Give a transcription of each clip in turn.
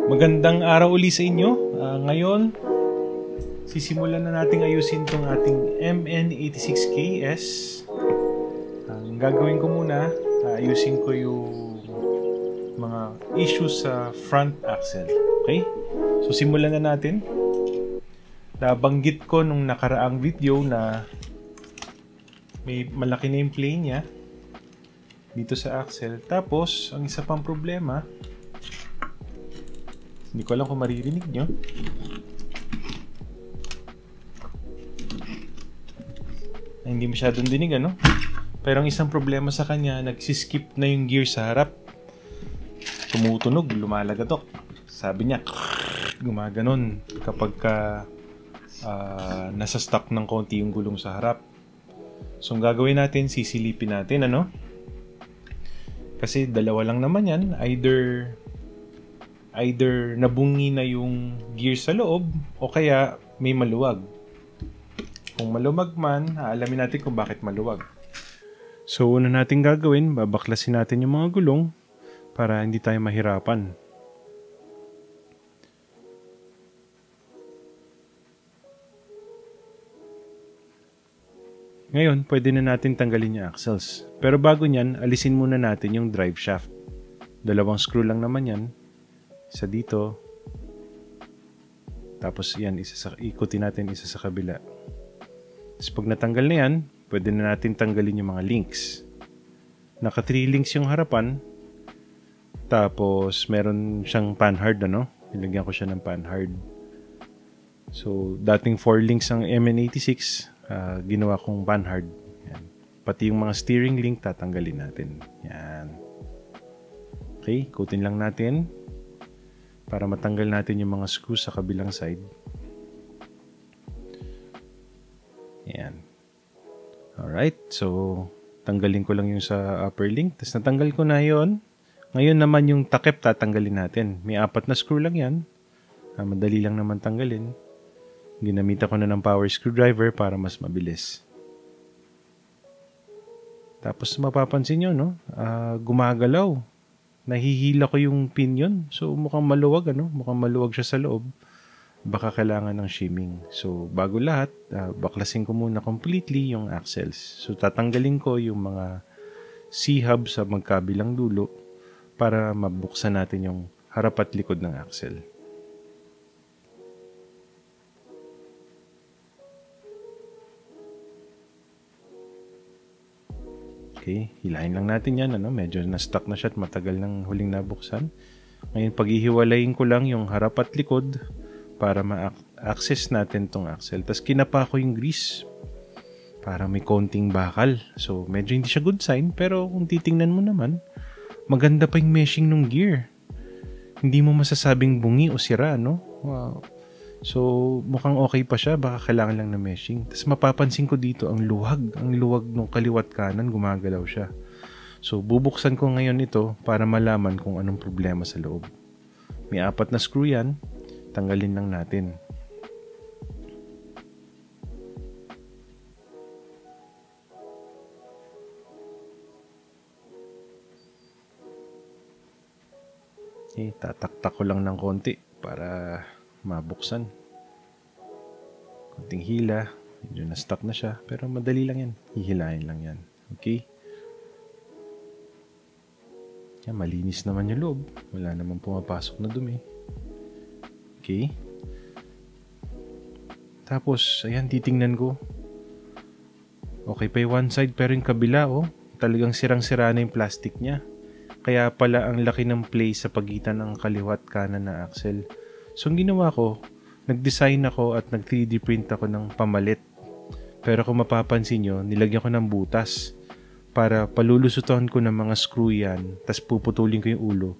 Magandang araw uli sa inyo. Ngayon, sisimulan na nating ayusin itong ating MN86KS. Ang gagawin ko muna, ayusin ko yung mga issues sa front axle. Okay? So, simulan na natin. Nabanggit ko nung nakaraang video na may malaki na yung plane niya dito sa axle. Tapos, ang isa pang problema, hindi ko alam kung maririnig nyo. Hindi masyadong dinig, ano? Pero ang isang problema sa kanya, nagsiskip na yung gear sa harap. Tumutunog, lumalagatok. Sabi niya, gumaganon kapag nasa stuck ng konti yung gulong sa harap. So, ang gagawin natin, sisilipin natin, ano? Kasi dalawa lang naman yan. Either nabungi na yung gear sa loob o kaya may maluwag. Kung maluwag man, aalamin natin kung bakit maluwag. So, una natin gagawin, babaklasin natin yung mga gulong para hindi tayo mahirapan. Ngayon, pwede na natin tanggalin yung axles. Pero bago nyan, alisin muna natin yung drive shaft. 2 screw lang naman yan. Isa dito. Tapos yan, ikutin natin isa sa kabila. Tapos pag natanggal na yan, pwede na natin tanggalin yung mga links. Naka 3 links yung harapan. Tapos meron siyang panhard, ano? Nilagyan ko siya ng panhard. So, dating 4 links ang MN86, ginawa kong panhard. Yan. Pati yung mga steering link, tatanggalin natin. Yan. Okay, ikutin lang natin para matanggal natin yung mga screws sa kabilang side. Yan. Alright, so tanggalin ko lang yung sa upper link. Tapos natanggal ko na yon. Ngayon naman yung takip tatanggalin natin. May 4 na screw lang yan. Madali lang naman tanggalin. Ginamita ko na ng power screwdriver para mas mabilis. Tapos mapapansin nyo, no? Gumagalaw. Nahihila ko yung pinion. So, mukhang maluwag, ano? Mukhang maluwag siya sa loob. Baka kailangan ng shimming. So, bago lahat, baklasin ko muna completely yung axles. So, tatanggalin ko yung mga C-hub sa magkabilang dulo para mabuksan natin yung harap at likod ng axle. Okay, hilahin lang natin yan, ano? Medyo na-stuck na siya at matagal nang huling nabuksan. Ngayon, paghihiwalayin ko lang yung harap at likod para ma-access natin tong axle. Tapos kinapa ko yung grease para may konting bakal. So, medyo hindi siya good sign, pero kung titingnan mo naman, maganda pa yung meshing ng gear. Hindi mo masasabing bungi o sira, no? Wow. So, mukhang okay pa siya. Baka kailangan lang na meshing. Tapos mapapansin ko dito, ang luwag ng kaliwat kanan, gumagalaw siya. So, bubuksan ko ngayon ito para malaman kung anong problema sa loob. May 4 na screw yan. Tanggalin lang natin. Okay, tataktak ko lang ng konti para mabuksan. Konting hila. Medyo na-stuck na siya. Pero madali lang yan. Hihilahin lang yan. Okay? Yan, malinis naman yung loob. Wala naman pumapasok na dumi. Okay? Tapos, ayan, titingnan ko. Okay pa yung one side. Pero yung kabila, oh, talagang sirang-sira na yung plastic niya. Kaya pala ang laki ng play sa pagitan ng kaliwat kanan na axle. So, ang ginawa ko, nag-design ako at nag-3D print ako ng pamalit. Pero kung mapapansin nyo, nilagyan ko ng butas para palulusutan ko ng mga screw yan, tas puputulin ko yung ulo.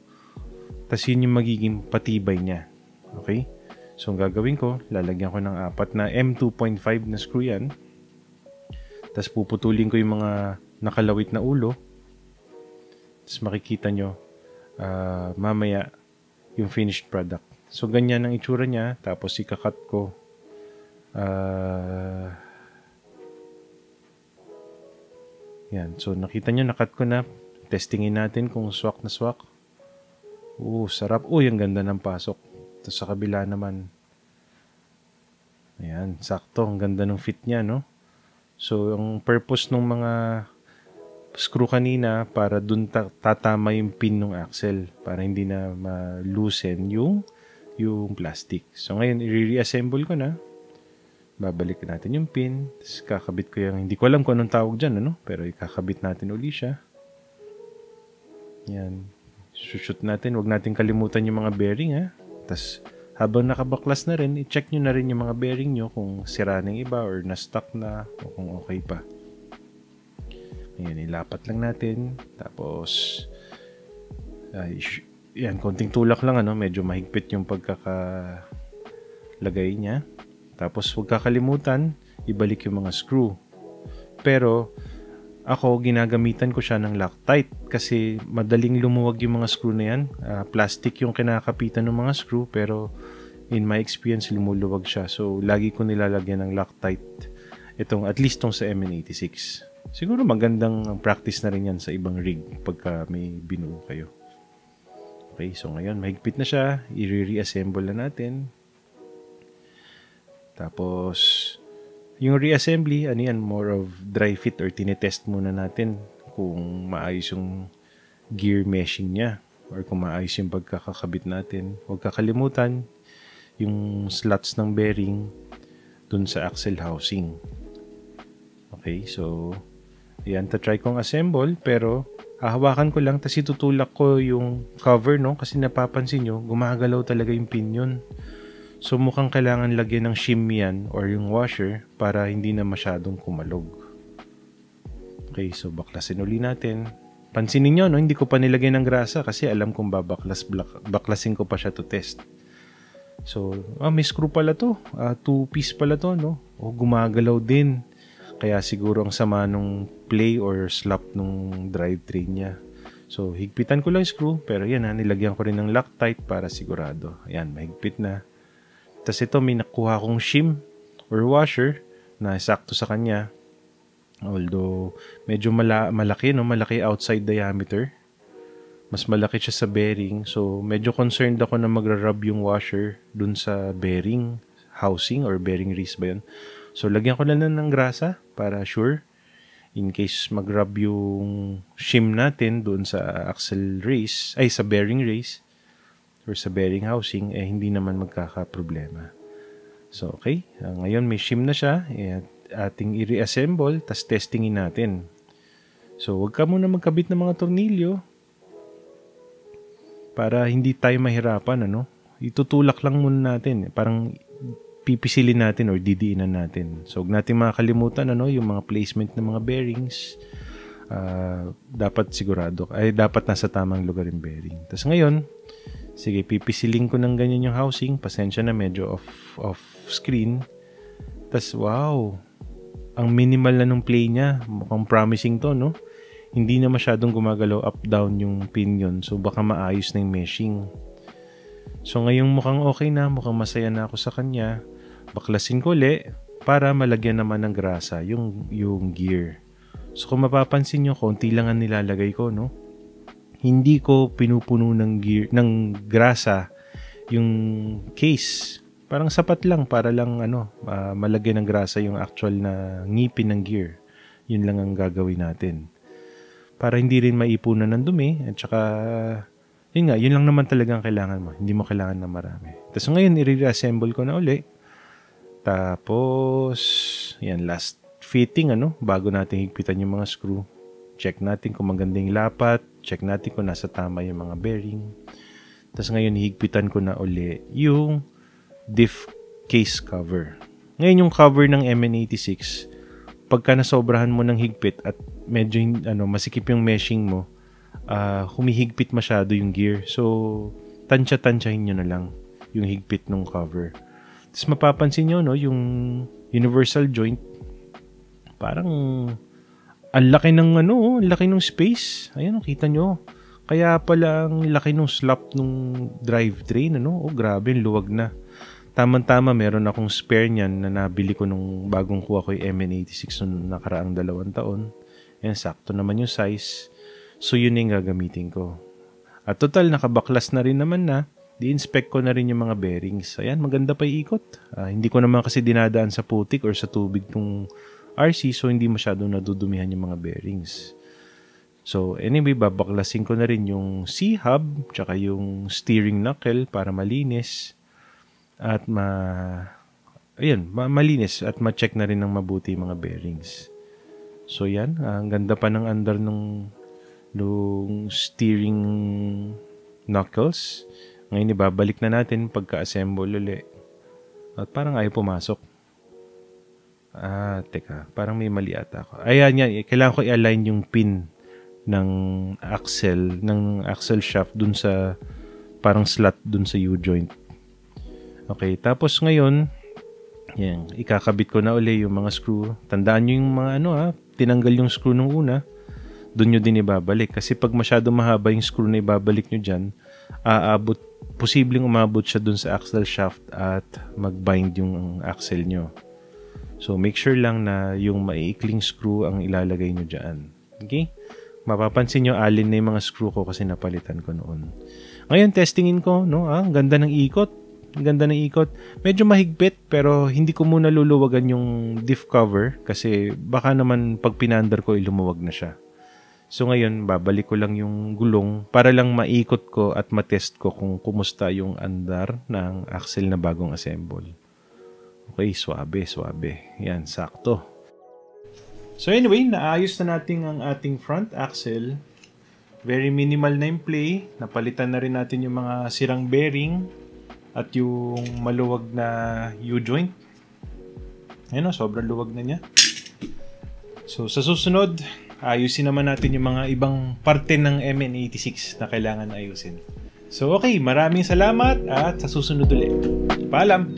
Tas yun yung magiging patibay niya. Okay? So, ang gagawin ko, lalagyan ko ng 4 na M2.5 na screw yan. Tas puputulin ko yung mga nakalawit na ulo. Tas makikita nyo mamaya yung finished product. So, ganyan ang itsura niya. Tapos, ikakat ko. Yan. So, nakita nyo, nakat ko na. Testingin natin kung swak na swak. Sarap. Ang ganda ng pasok. Tapos sa kabila naman. Ayan, sakto. Ang ganda ng fit niya, no? So, ang purpose ng mga screw kanina para dun tatama yung pin ng axle para hindi na ma-loosen yung plastic. So, ngayon, i-reassemble ko na. Babalik natin yung pin. Tapos kakabit ko yung, hindi ko alam kung anong tawag dyan, ano? Pero ikakabit natin uli siya. Yan. Shoot natin. Huwag natin kalimutan yung mga bearing, ha? Tapos, habang nakabaklas na rin, i-check nyo na rin yung mga bearing nyo kung sira ng iba or na-stuck na o kung okay pa. Ayan, ilapat lang natin. Tapos, yan, konting tulak lang, ano? Medyo mahigpit yung pagkakalagay niya. Tapos, huwag kakalimutan, ibalik yung mga screw. Pero, ako, ginagamitan ko siya ng Loctite kasi madaling lumuwag yung mga screw na yan. Plastic yung kinakapitan ng mga screw pero in my experience, lumuluwag siya. So, lagi ko nilalagyan ng Loctite. At least tong sa MN86. Siguro magandang practice na rin yan sa ibang rig pagka may binuo kayo. Okay, so ngayon, mahigpit na siya. I-reassemble na natin. Tapos, yung reassembly, more of dry fit or tinetest muna natin kung maayos yung gear meshing niya or kung maayos yung pagkakakabit natin. Huwag kakalimutan yung slots ng bearing dun sa axle housing. Okay, so yan, try kong assemble pero hahawakan ko lang tapos itutulak ko yung cover, no? Kasi napapansin nyo, gumagalaw talaga yung pinion. So, mukhang kailangan lagyan ng shim yan or yung washer para hindi na masyadong kumalog. Okay, so baklasin uli natin. Pansinin nyo, no? Hindi ko pa nilagyan ng grasa kasi alam kong baklasin ko pa siya to test. So, may screw pala to. 2-piece pala to, no? Gumagalaw din. Kaya siguro ang sama nung play or slap nung drivetrain niya. So, higpitan ko lang screw. Pero yan, nilagyan ko rin ng Loctite para sigurado. Ayan, mahigpit na. Tapos ito, may nakuha kong shim or washer na sakto sa kanya. Although, medyo malaki, no? Malaki outside diameter. Mas malaki siya sa bearing. So, medyo concerned ako na magra-rub yung washer dun sa bearing housing or bearing race ba yun. So, lagyan ko na ng grasa para sure. In case mag-rub yung shim natin dun sa axle race, sa bearing race. Or sa bearing housing, hindi naman magkakaproblema. So, okay. Ngayon, may shim na siya. Ating i-reassemble, tas testingin natin. So, huwag ka muna magkabit ng mga tornilyo para hindi tayo mahirapan, ano? Itutulak lang muna natin. Parang pipisilin natin or didiinan natin. So, huwag natin makakalimutan, yung mga placement ng mga bearings. Dapat sigurado. Dapat nasa tamang lugar yung bearing. Tas ngayon, sige, pipisilin ko ng ganyan yung housing. Pasensya na, medyo off screen. Tas wow, ang minimal na nung play niya. Mukhang promising to, no? Hindi na masyadong gumagalaw up-down yung pinion. So, baka maayos na yung meshing. So, ngayong mukhang okay na. Mukhang masaya na ako sa kanya. Baklasin ko ulit para malagyan naman ng grasa yung gear. So, kung mapapansin nyo, konti lang ang nilalagay ko, no? Hindi ko pinupuno ng grasa yung case. Parang sapat lang para lang malagyan ng grasa yung actual na ngipin ng gear. Yun lang ang gagawin natin. Para hindi rin maipunan ng dumi at saka yun lang naman talaga ang kailangan mo. Hindi mo kailangan na marami. Tapos ngayon i-reassemble ko na uli. Tapos yan, last fitting bago natin higpitan yung mga screw. Check natin kung maganda yung lapat. Check natin kung nasa tama yung mga bearing. Tapos ngayon, hihigpitan ko na uli yung diff case cover. Ngayon, yung cover ng MN86, pagka nasobrahan mo ng higpit at medyo masikip yung meshing mo, humihigpit masyado yung gear. So, tansya-tansyahin nyo na lang yung higpit ng cover. Tapos mapapansin nyo, yung universal joint, parang ang laki ng laki ng space. Ayan, kita nyo. Kaya pala ang laki ng slap ng drivetrain, grabe, luwag na. Tama-tama, meron akong spare niyan na nabili ko nung bagong kuha ko yung MN86 nung nakaraang 2 taon. Ayan, sakto naman yung size. So, yun yung gagamitin ko. At total, nakabaklas na rin naman na. Di-inspect ko na rin yung mga bearings. Ayan, maganda pa ikot. Hindi ko naman kasi dinadaan sa putik or sa tubig tong RC, so hindi masyadong nadudumihan yung mga bearings. So anyway, babaklasin ko na rin yung C-hub tsaka yung steering knuckle para malinis at malinis at ma-check na rin ng mabuti yung mga bearings. So yan, ang ganda pa ng under nung steering knuckles. Ngayon ibabalik na natin pagka-assemble ulit. At parang ayaw pumasok. Teka, parang may mali ata ako. Ayan yan, kailangan ko i-align yung pin ng axle shaft dun sa parang slot dun sa U-joint. Okay, tapos ngayon, yan, ikakabit ko na uli yung mga screw. Tandaan nyo yung mga tinanggal yung screw nung una. Doon nyo din ibabalik. Kasi pag masyado mahaba yung screw na ibabalik nyo dyan, posibleng umabot siya dun sa axle shaft at mag-bind yung axle nyo. So, make sure lang na yung maiikling screw ang ilalagay nyo dyan. Okay? Mapapansin nyo, alin na yung mga screw ko kasi napalitan ko noon. Ngayon, testingin ko, no? Ang ganda ng ikot. Ang ganda ng ikot. Medyo mahigpit, pero hindi ko muna luluwagan yung diff cover kasi baka naman pag pinandar ko, lumuwag na siya. So ngayon, babalik ko lang yung gulong para lang maikot ko at matest ko kung kumusta yung andar ng axle na bagong assemble. Okay, swabe. Yan, sakto. So anyway, naayos na natin ang ating front axle. Very minimal na yung play. Napalitan na rin natin yung mga sirang bearing at yung maluwag na U-joint. Ayun, sobrang luwag na niya. So sa susunod, ayusin naman natin yung mga ibang parte ng MN86 na kailangan ayusin. So okay, maraming salamat at sa susunod ulit. Paalam!